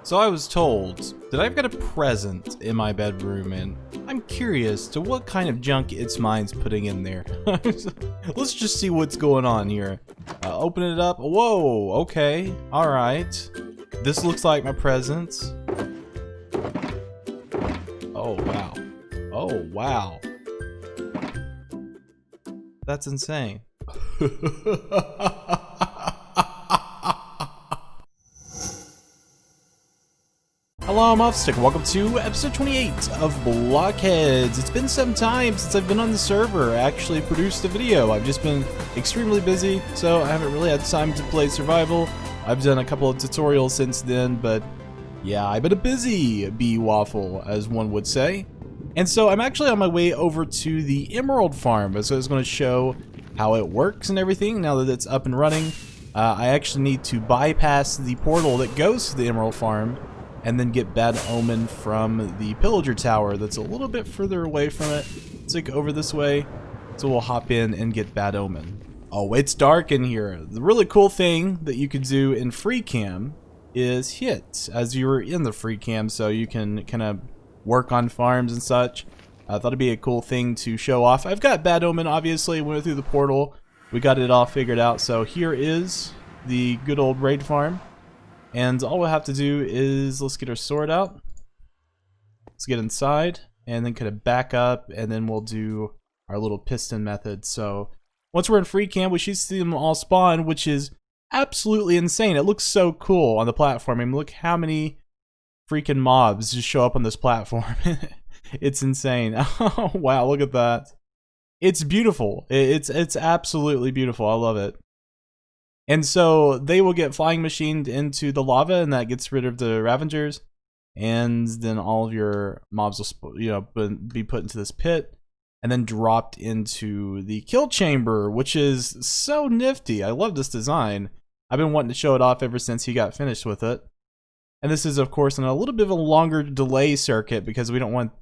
So I was told that I've got a present in my bedroom, and I'm curious to what kind of junk its mind's putting in there. Let's just see what's going on here. Open it up. Whoa, okay, alright. This looks like my present. Oh, wow. Oh, wow. That's insane. Hello, I'm WaffleStick. Welcome to episode 28 of BlockHeads. It's been some time since I've been on the server. I actually produced a video. I've just been extremely busy, so I haven't really had time to play survival. I've done a couple of tutorials since then, but yeah, I've been a busy bee waffle, as one would say. And so I'm actually on my way over to the Emerald Farm, so I was going to show how it works and everything now that it's up and running. I actually need to bypass the portal that goes to the Emerald Farm and then get Bad Omen from the Pillager Tower that's a little bit further away from it. It's like over this way, so we'll hop in and get Bad Omen. Oh, it's dark in here. The really cool thing that you could do in free cam is hit as you were in the free cam, so you can kind of work on farms and such. I thought it'd be a cool thing to show off. I've got Bad Omen, obviously, went through the portal. We got it all figured out, so here is the good old raid farm. And all we'll have to do is, let's get our sword out. Let's get inside, and then kind of back up, and then we'll do our little piston method. So once we're in free cam, we should see them all spawn, which is absolutely insane. It looks so cool on the platform. I mean, look how many freaking mobs just show up on this platform. It's insane. Oh, wow, look at that. It's beautiful. It's absolutely beautiful. I love it. And so they will get flying machined into the lava, and that gets rid of the Ravengers. And then all of your mobs will, be put into this pit, and then dropped into the kill chamber, which is so nifty. I love this design. I've been wanting to show it off ever since he got finished with it. And this is, of course, in a little bit of a longer delay circuit because we want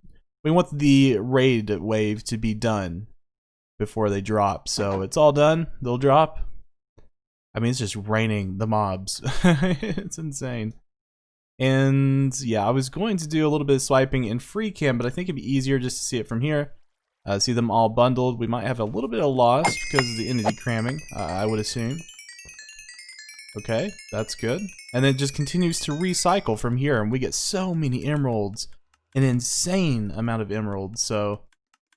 the raid wave to be done before they drop. So it's all done. They'll drop. I mean, it's just raining the mobs. It's insane. And yeah, I was going to do a little bit of swiping in free cam, but I think it'd be easier just to see it from here. See them all bundled. We might have a little bit of loss because of the entity cramming, I would assume. Okay, that's good. And then it just continues to recycle from here, and we get so many emeralds. An insane amount of emeralds. So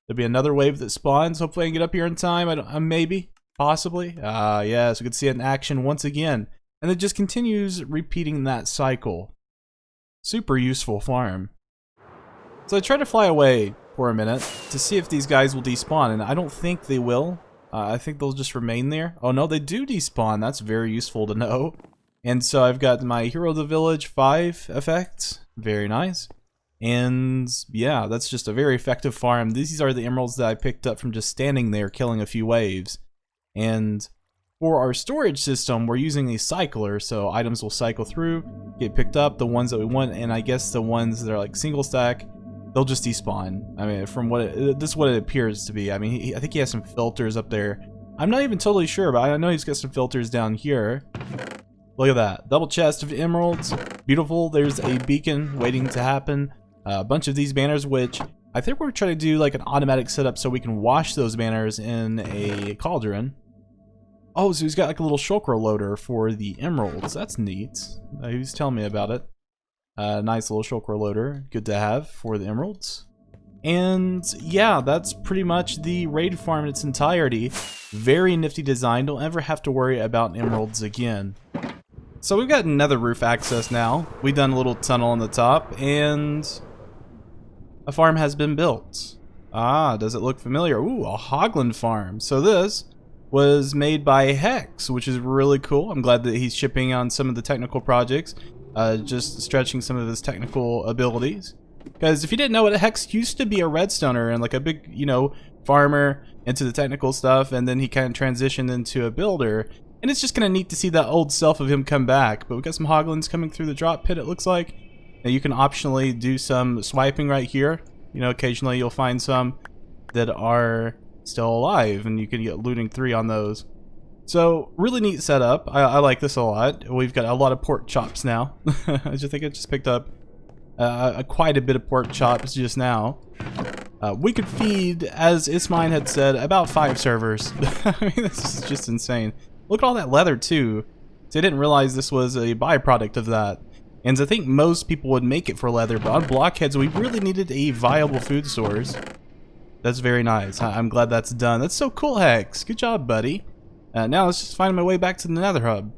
there'll be another wave that spawns. Hopefully I can get up here in time. Maybe. Possibly. Yes, we could see it in action once again. And it just continues repeating that cycle. Super useful farm. So I tried to fly away for a minute to see if these guys will despawn, and I don't think they will. I think they'll just remain there. Oh no, they do despawn. That's very useful to know. And so I've got my Hero of the Village 5 effect. Very nice. And yeah, that's just a very effective farm. These are the emeralds that I picked up from just standing there killing a few waves. And for our storage system, we're using a cycler, so items will cycle through, get picked up, the ones that we want, and I guess the ones that are like single stack, they'll just despawn. I mean, from what this is what it appears to be. I mean, I think he has some filters up there. I'm not even totally sure, but I know he's got some filters down here. Look at that. Double chest of emeralds. Beautiful. There's a beacon waiting to happen. A bunch of these banners, which I think we're trying to do like an automatic setup so we can wash those banners in a cauldron. Oh, so he's got like a little shulker loader for the emeralds. That's neat. He was telling me about it. Nice little shulker loader. Good to have for the emeralds. And yeah, that's pretty much the raid farm in its entirety. Very nifty design. Don't ever have to worry about emeralds again. So we've got nether roof access now. We've done a little tunnel on the top, and a farm has been built. Ah, does it look familiar? Ooh, a Hogland Farm. So this was made by Hex, which is really cool. I'm glad that he's shipping on some of the technical projects, just stretching some of his technical abilities. Because if you didn't know it, Hex used to be a redstoner and like a big, farmer into the technical stuff, and then he kind of transitioned into a builder. And it's just kind of neat to see that old self of him come back. But we've got some Hoglands coming through the drop pit, it looks like. Now you can optionally do some swiping right here. Occasionally you'll find some that are still alive, and you can get looting 3 on those. So, really neat setup. I like this a lot. We've got a lot of pork chops now. I think I just picked up quite a bit of pork chops just now. We could feed, as Ismine had said, about 5 servers. I mean, this is just insane. Look at all that leather, too. So I didn't realize this was a byproduct of that. And I think most people would make it for leather, but on BlockHeads, we really needed a viable food source. That's very nice. I'm glad that's done. That's so cool, Hex. Good job, buddy. Now let's just find my way back to the Nether Hub.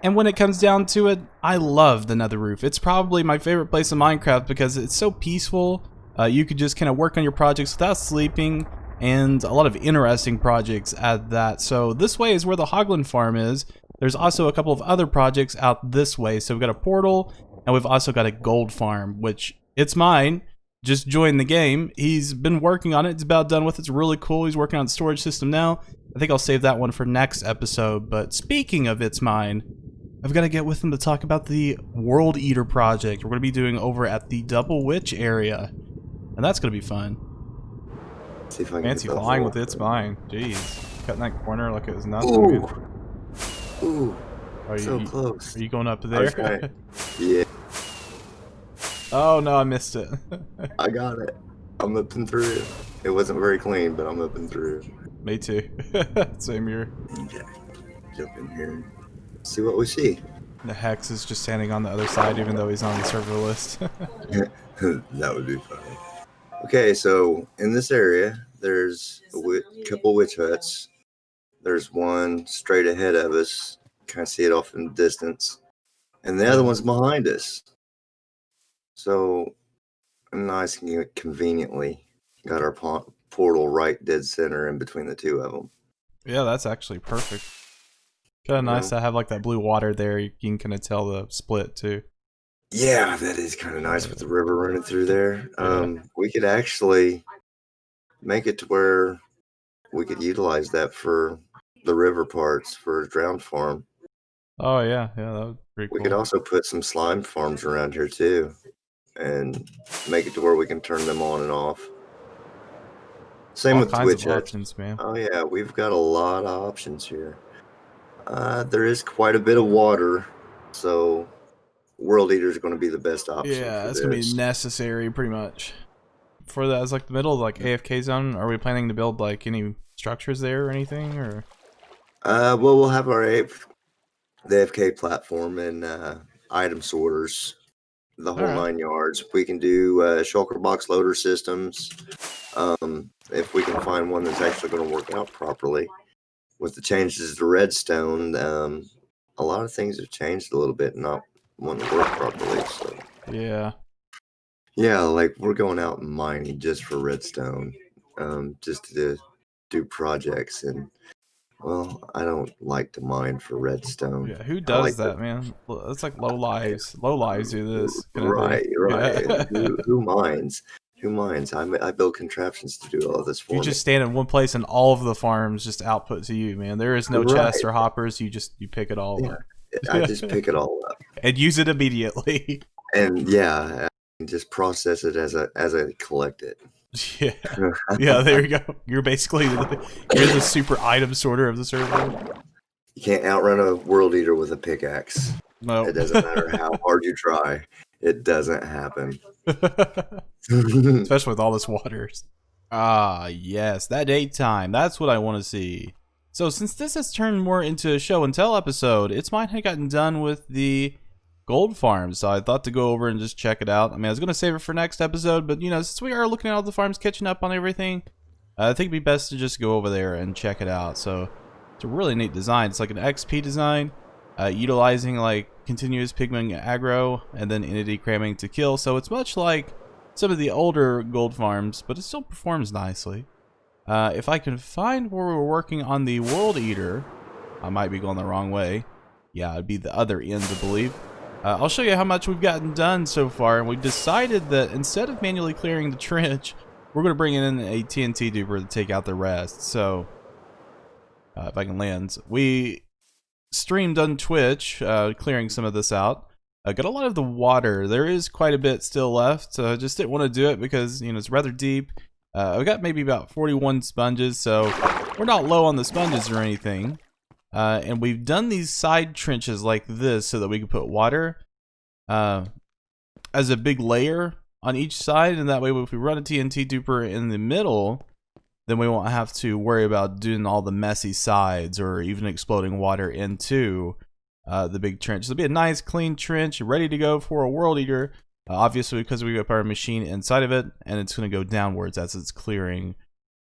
And when it comes down to it, I love the Nether Roof. It's probably my favorite place in Minecraft because it's so peaceful. You could just kind of work on your projects without sleeping, and a lot of interesting projects at that. So this way is where the Hogland Farm is. There's also a couple of other projects out this way. So we've got a portal, and we've also got a gold farm, which it's mine. Just joined the game. He's been working on it. It's about done with. It's really cool. He's working on the storage system now. I think I'll save that one for next episode. But speaking of It's Mine, I've got to get with him to talk about the World Eater project we're going to be doing over at the Double Witch area. And that's going to be fun. See if I can Fancy flying with It's Mine. Jeez. Cutting that corner like it was nothing. Ooh. Ooh. Are so you, close. Are you going up there? Yeah. Oh no, I missed it. I got it. I'm up and through. It wasn't very clean, but I'm up and through. Me too. Same here. Okay. Jump in here. See what we see. The Hex is just standing on the other side, even though he's on the server list. That would be funny. Okay, so in this area, there's a couple witch huts. There's one straight ahead of us. Kind of see it off in the distance. And the other one's behind us. So, nice and conveniently got our portal right dead center in between the two of them. Yeah, that's actually perfect. Kind of nice to have like that blue water there. You can kind of tell the split too. Yeah, that is kind of nice with the river running through there. We could actually make it to where we could utilize that for the river parts for a drowned farm. Oh yeah, that would be pretty cool. We could also put some slime farms around here too, and make it to where we can turn them on and off. Same with Twitch options, man. Oh yeah, we've got a lot of options here. There is quite a bit of water, so World Eater is going to be the best option. Yeah, it's going to be necessary pretty much. For that, as like the middle, like AFK zone, are we planning to build like any structures there or anything, or? Well, we'll have the AFK platform and item sorters, the whole 9 yards. We can do shulker box loader systems. If we can find one that's actually going to work out properly. With the changes to redstone, a lot of things have changed a little bit, not wanting to work properly. So yeah, like we're going out and mining just for redstone, just to do projects. And well, I don't like to mine for redstone. Yeah, who does that, man? It's like low lives. Low lives do this. Right. Who mines? Who mines? I build contraptions to do all this for you me. Just stand in one place and all of the farms just output to you, man. There is no chests or hoppers. You pick it all up. I just pick it all up and use it immediately. And yeah, and just process it as I collect it. Yeah, there you go. You're basically you're the super item sorter of the server. You can't outrun a World Eater with a pickaxe. No, it doesn't matter how hard you try. It doesn't happen. Especially with all this waters. Ah, yes, that daytime. That's what I want to see. So since this has turned more into a show and tell episode, It's Mine had gotten done with the gold farm, so I thought to go over and just check it out. I mean, I was going to save it for next episode, but you know, since we are looking at all the farms, catching up on everything, I think it'd be best to just go over there and check it out. So it's a really neat design. It's like an XP design, utilizing like continuous pigment aggro and then entity cramming to kill. So it's much like some of the older gold farms, but it still performs nicely. If I can find where we're working on the World Eater, I might be going the wrong way. Yeah, it'd be the other end, I believe. I'll show you how much we've gotten done so far, and we've decided that instead of manually clearing the trench, we're going to bring in a TNT duper to take out the rest. So, if I can land, we streamed on Twitch, clearing some of this out. Got a lot of the water. There is quite a bit still left. I just didn't want to do it because, you know, it's rather deep. I've got maybe about 41 sponges, so we're not low on the sponges or anything. And we've done these side trenches like this so that we can put water as a big layer on each side, and that way if we run a TNT duper in the middle, then we won't have to worry about doing all the messy sides or even exploding water into the big trench. So it'll be a nice clean trench ready to go for a world eater, obviously because we got our machine inside of it, and it's going to go downwards as it's clearing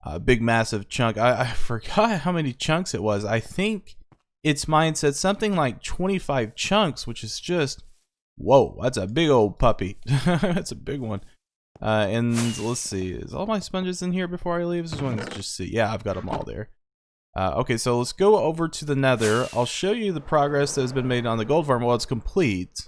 a big massive chunk. I forgot how many chunks it was. I think its mine said something like 25 chunks, which is just, whoa, that's a big old puppy. That's a big one. And let's see, is all my sponges in here before I leave? I just want to just see. Yeah, I've got them all there. Okay, so let's go over to the nether. I'll show you the progress that has been made on the gold farm. Well, it's complete,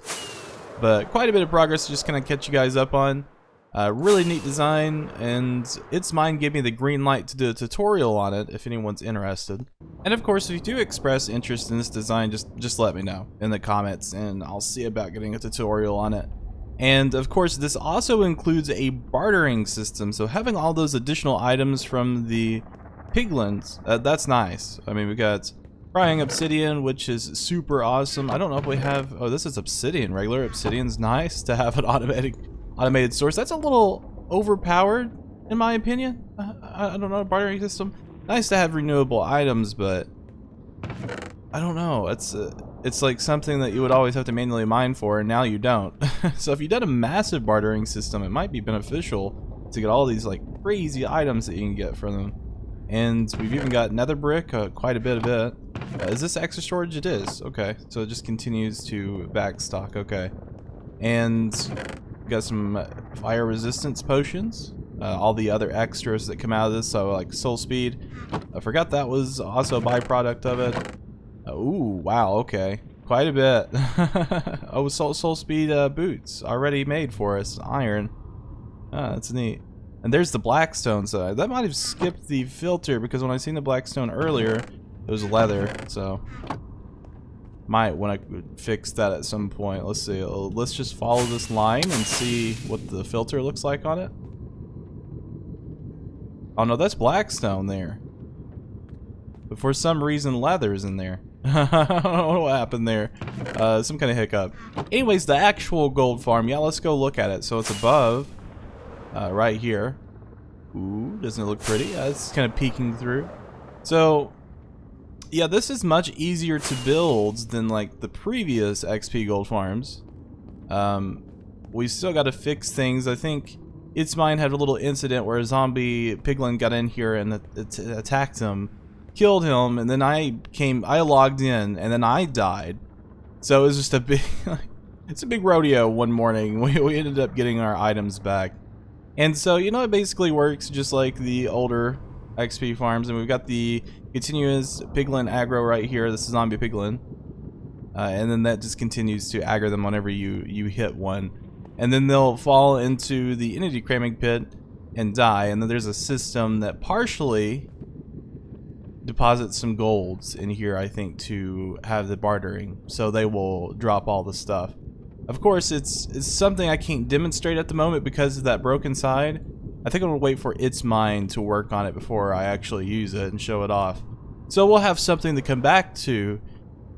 but quite a bit of progress to just kind of catch you guys up on. Really neat design, and its mine gave me the green light to do a tutorial on it if anyone's interested. And of course, if you do express interest in this design, just let me know in the comments, and I'll see about getting a tutorial on it. And of course, this also includes a bartering system, so having all those additional items from the piglins, that's nice. I mean, we got frying obsidian, which is super awesome. I don't know if we have, oh, this is obsidian. Regular obsidian's nice to have an automated source. That's a little overpowered, in my opinion. I don't know, bartering system. Nice to have renewable items, but I don't know. It's like something that you would always have to manually mine for, and now you don't. So if you did a massive bartering system, it might be beneficial to get all these like crazy items that you can get from them. And we've even got nether brick, quite a bit of it. Is this extra storage? It is. Okay, so it just continues to backstock. Okay, and got some fire resistance potions. All the other extras that come out of this, so like soul speed. I forgot that was also a byproduct of it. Ooh, wow, okay. Quite a bit. Oh, soul speed boots already made for us. Iron. Ah, that's neat. And there's the blackstone side. That might have skipped the filter because when I seen the blackstone earlier, it was leather. So might want to fix that at some point. Let's see. Let's just follow this line and see what the filter looks like on it. Oh no, that's blackstone there. But for some reason, leather's in there. I don't know what happened there. Some kind of hiccup. Anyways, the actual gold farm. Yeah, let's go look at it. So it's above, right here. Ooh, doesn't it look pretty? Yeah, it's kind of peeking through. So, yeah, this is much easier to build than like the previous XP gold farms. We still got to fix things. I think its mine had a little incident where a zombie piglin got in here and it attacked him, killed him, and then I logged in, and then I died. So it was just a big, it's a big rodeo one morning. We ended up getting our items back. And so, you know, it basically works just like the older XP farms, and we've got the continuous piglin aggro right here. This is zombie piglin. And then that just continues to aggro them whenever you hit one. And then they'll fall into the entity cramming pit and die. And then there's a system that partially deposits some golds in here, I think, to have the bartering. So they will drop all the stuff. Of course, it's something I can't demonstrate at the moment because of that broken side. I think I'm going to wait for its mine to work on it before I actually use it and show it off. So we'll have something to come back to.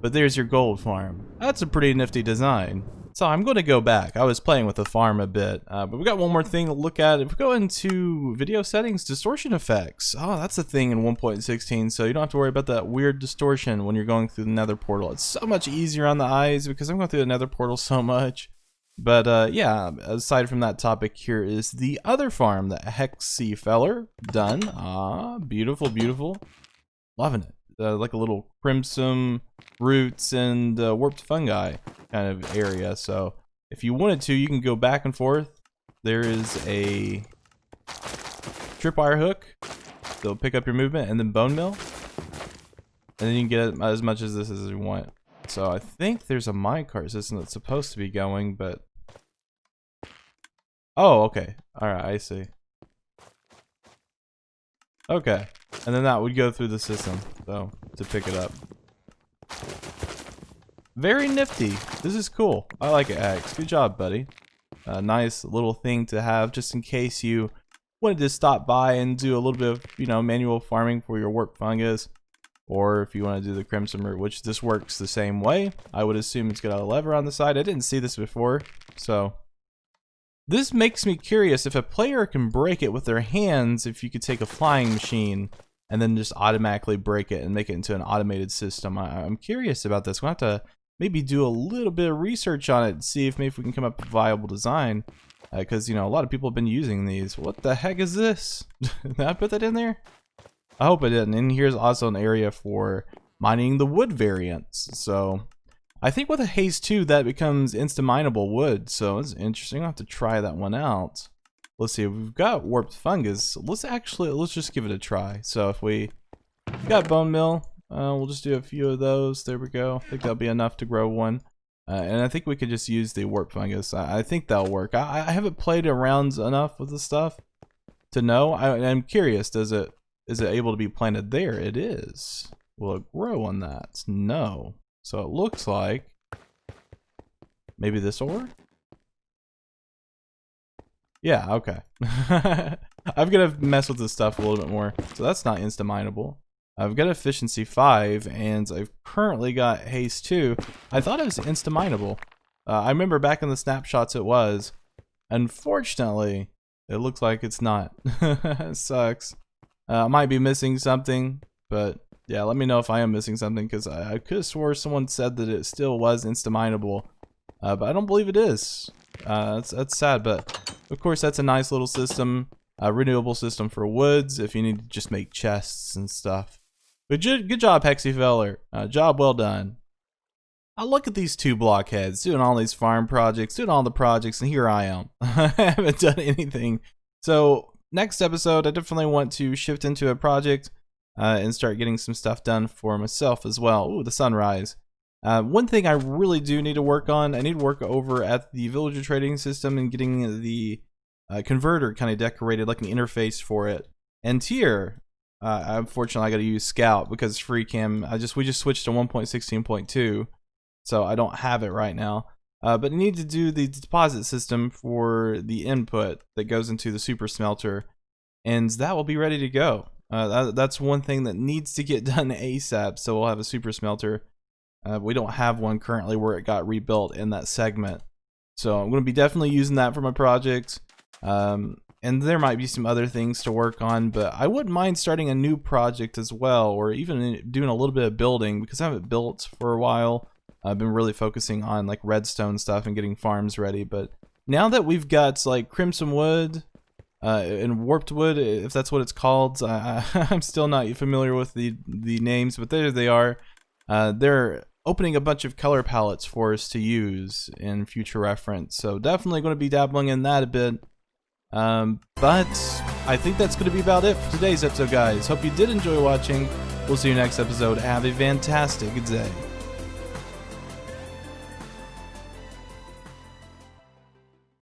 But there's your gold farm. That's a pretty nifty design. So I'm going to go back. I was playing with the farm a bit, but we got one more thing to look at. If we go into video settings, distortion effects. Oh, that's a thing in 1.16, so you don't have to worry about that weird distortion when you're going through the nether portal. It's so much easier on the eyes because I'm going through the nether portal so much. But yeah, aside from that topic, here is the other farm, the Hexy Feller. Done. Ah, beautiful, beautiful. Loving it. Like a little crimson roots and warped fungi kind of area. So if you wanted to, you can go back and forth. There is a tripwire hook. They'll pick up your movement, and then bone mill. And then you can get as much as this as you want. So I think there's a minecart system that's supposed to be going, but... Oh, okay. Alright, I see. Okay. And then that would go through the system, so, to pick it up. Very nifty. This is cool. I like it, Axe. Good job, buddy. Nice little thing to have just in case you wanted to stop by and do a little bit of, you know, manual farming for your warp fungus. or if you want to do the crimson route, which this works the same way. I would assume it's got a lever on the side. I didn't see this before, so this makes me curious if a player can break it with their hands, if you could take a flying machine and then just automatically break it and make it into an automated system. I'm curious about this. We'll have to maybe do a little bit of research on it and see if maybe we can come up with a viable design. Because, you know, a lot of people have been using these. What the heck is this? Did I put that in there? I hope I didn't. And here's also an area for mining the wood variants. So I think with a haste 2 that becomes insta-mineable wood. So it's interesting. I'll have to try that one out. Let's see, we've got warped fungus. Let's just give it a try. So if we got bone meal, we'll just do a few of those. There we go. I think that'll be enough to grow one. And I think we could just use the warped fungus. I think that'll work. I haven't played around enough with this stuff to know. I'm curious, is it able to be planted there? It is. Will it grow on that? No. So it looks like maybe this ore? Yeah, okay. I'm gonna mess with this stuff a little bit more. So that's not insta-mineable. I've got efficiency 5, and I've currently got haste 2. I thought it was insta-mineable. I remember back in the snapshots it was. Unfortunately, it looks like it's not. It sucks. I might be missing something, but yeah, let me know if I am missing something, because I could have swore someone said that it still was insta-mineable, but I don't believe it is. That's sad, but of course that's a nice little system, a renewable system for woods if you need to just make chests and stuff. But good job, Hexyfeller. Job well done. I look at these two blockheads doing all these farm projects, doing all the projects, and here I am. I haven't done anything. So next episode, I definitely want to shift into a project and start getting some stuff done for myself as well. Ooh, the sunrise. One thing I really do need to work on, I need to work over at the villager trading system and getting the converter kind of decorated, like an interface for it. And here, unfortunately, I got to use Scout because FreeCam. We just switched to 1.16.2, so I don't have it right now. But I need to do the deposit system for the input that goes into the super smelter, and that will be ready to go. That's one thing that needs to get done ASAP. So we'll have a super smelter. We don't have one currently where it got rebuilt in that segment, so I'm going to be definitely using that for my project. And there might be some other things to work on, but I wouldn't mind starting a new project as well, or even doing a little bit of building, because I haven't built for a while. I've been really focusing on like redstone stuff and getting farms ready, but now that we've got like crimson wood and warped wood, if that's what it's called, I'm still not familiar with the names, but there they are. They're opening a bunch of color palettes for us to use in future reference, so definitely going to be dabbling in that a bit. But I think that's going to be about it for today's episode, guys. Hope you did enjoy watching. We'll see you next episode. Have a fantastic day.